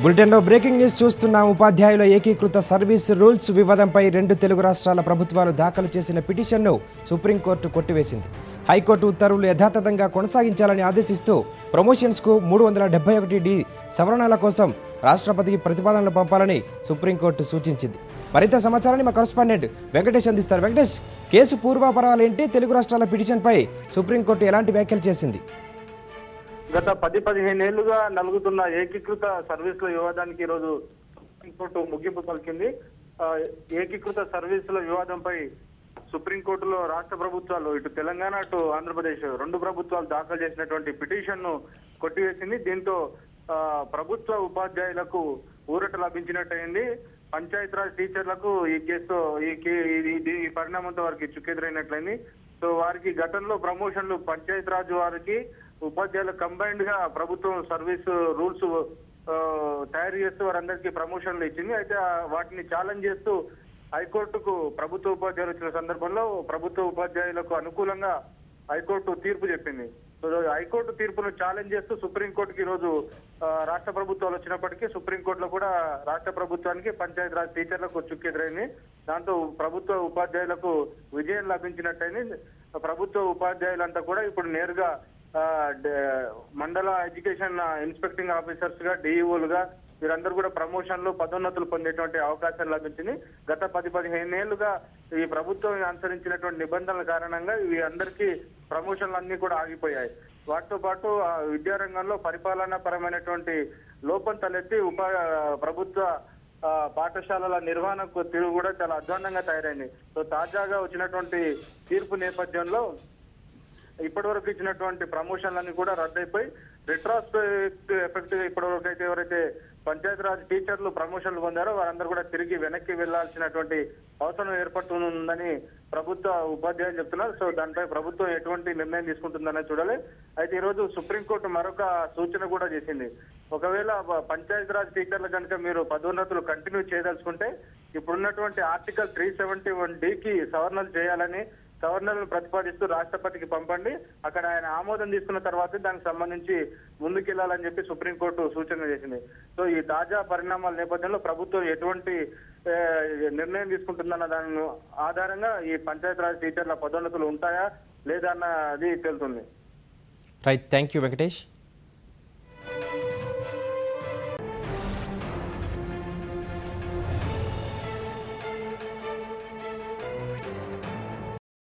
బులెటిన్లో breaking news చూస్తున్నాం. ఉపాధ్యాయుల ఏకీకృత సర్వీస్ రూల్స్ వివాదంపై రెండు తెలుగు రాష్ట్రాల ప్రభుత్వాలు దాఖలు చేసిన పిటిషన్ను సుప్రీంకోర్టు కొట్టివేసింది. హైకోర్టు ఉత్తర్వులు యథాతథంగా కొనసాగించాలని ఆదేశిస్తూ ప్రమోషన్స్కు 371D సవరణల కోసం రాష్ట్రపతికి ప్రతిపాదనలు పంపాలని సుప్రీంకోర్టు సూచించింది. మరింత సమాచారాన్ని మా కరెస్పాండెంట్ వెంకటేష్ అందిస్తారు. వెంకటేష్, కేసు పూర్వాపరాలేంటి? తెలుగు రాష్ట్రాల పిటిషన్పై సుప్రీంకోర్టు ఎలాంటి వ్యాఖ్యలు చేసింది? గత 10-15 ఏళ్లుగా నలుగుతున్న ఏకీకృత సర్వీసుల వివాదానికి ఈరోజు సుప్రీంకోర్టు ముగింపు పలికింది. ఏకీకృత సర్వీసుల వివాదంపై సుప్రీంకోర్టులో రాష్ట్ర ప్రభుత్వాలు ఇటు తెలంగాణ అటు ఆంధ్రప్రదేశ్ రెండు ప్రభుత్వాలు దాఖలు చేసినటువంటి పిటిషన్ ను కొట్టివేసింది. దీంతో ప్రభుత్వ ఉపాధ్యాయులకు ఊరట లభించినట్టయింది. పంచాయతీరాజ్ టీచర్లకు ఈ కేసుతో ఈ పరిణామంతో వారికి చుక్కెదురైనట్లయింది. సో వారికి గతంలో ప్రమోషన్లు పంచాయతీరాజ్ వారికి ఉపాధ్యాయులు కంబైన్డ్ గా ప్రభుత్వం సర్వీస్ రూల్స్ తయారు చేస్తూ వారందరికీ ప్రమోషన్లు ఇచ్చింది. అయితే వాటిని ఛాలెంజ్ చేస్తూ హైకోర్టుకు ప్రభుత్వ ఉపాధ్యాయులు వచ్చిన సందర్భంలో ప్రభుత్వ ఉపాధ్యాయులకు అనుకూలంగా హైకోర్టు తీర్పు చెప్పింది. సో హైకోర్టు తీర్పును ఛాలెంజ్ చేస్తూ సుప్రీంకోర్టుకి ఈరోజు రాష్ట్ర ప్రభుత్వాలు వచ్చినప్పటికీ సుప్రీంకోర్టులో కూడా రాష్ట్ర ప్రభుత్వానికి పంచాయతీరాజ్ టీచర్లకు చుక్కెదురైంది. దాంతో ప్రభుత్వ ఉపాధ్యాయులకు విజయం లభించినట్టయింది. ప్రభుత్వ ఉపాధ్యాయులంతా కూడా ఇప్పుడు నేరుగా మండల ఎడ్యుకేషన్ ఇన్స్పెక్టింగ్ ఆఫీసర్స్ గా డిఈఓలుగా వీరందరూ కూడా ప్రమోషన్లు పదోన్నతులు పొందేటువంటి అవకాశం లభించింది. గత 10-15 ఏళ్లుగా ఈ ప్రభుత్వం అనుసరించినటువంటి నిబంధనల కారణంగా ఇవి అందరికీ ప్రమోషన్లు అన్ని కూడా ఆగిపోయాయి. వాటితో పాటు విద్యారంగంలో పరిపాలనా పరమైనటువంటి లోపం తలెత్తి ప్రభుత్వ పాఠశాలల నిర్వహణకు తీరు కూడా చాలా అధ్వాన్నంగా తయారైంది. సో తాజాగా వచ్చినటువంటి తీర్పు నేపథ్యంలో ఇప్పటివరకు ఇచ్చినటువంటి ప్రమోషన్లన్నీ కూడా రద్దయిపోయి రెట్రాస్పెక్టివ్ ఎఫెక్ట్ ఇప్పటివరకు అయితే ఎవరైతే పంచాయతీరాజ్ టీచర్లు ప్రమోషన్లు పొందారో వారందరూ కూడా తిరిగి వెనక్కి వెళ్లాల్సినటువంటి అవసరం ఏర్పడుతుందని ప్రభుత్వ ఉపాధ్యాయులు చెప్తున్నారు. సో దానిపై ప్రభుత్వం ఎటువంటి నిర్ణయం తీసుకుంటుందనే చూడాలి. అయితే ఈ రోజు సుప్రీంకోర్టు మరొక సూచన కూడా చేసింది. ఒకవేళ పంచాయతీరాజ్ టీచర్లు కనుక మీరు పదోన్నతులు కంటిన్యూ చేయదలుచుకుంటే ఇప్పుడున్నటువంటి ఆర్టికల్ 371D సవరణలు చేయాలని సవరణలను ప్రతిపాదిస్తూ రాష్ట్రపతికి పంపండి. అక్కడ ఆయన ఆమోదం తీసుకున్న తర్వాత దానికి సంబంధించి ముందుకెళ్లాలని చెప్పి సుప్రీంకోర్టు సూచన చేసింది. సో ఈ తాజా పరిణామాల నేపథ్యంలో ప్రభుత్వం ఎటువంటి నిర్ణయం తీసుకుంటుందన్న దాని ఆధారంగా ఈ పంచాయతీరాజ్ టీచర్ల పదోన్నతులు ఉంటాయా లేదా అన్నది తెలుస్తుంది. Right, thank you Venkatesh.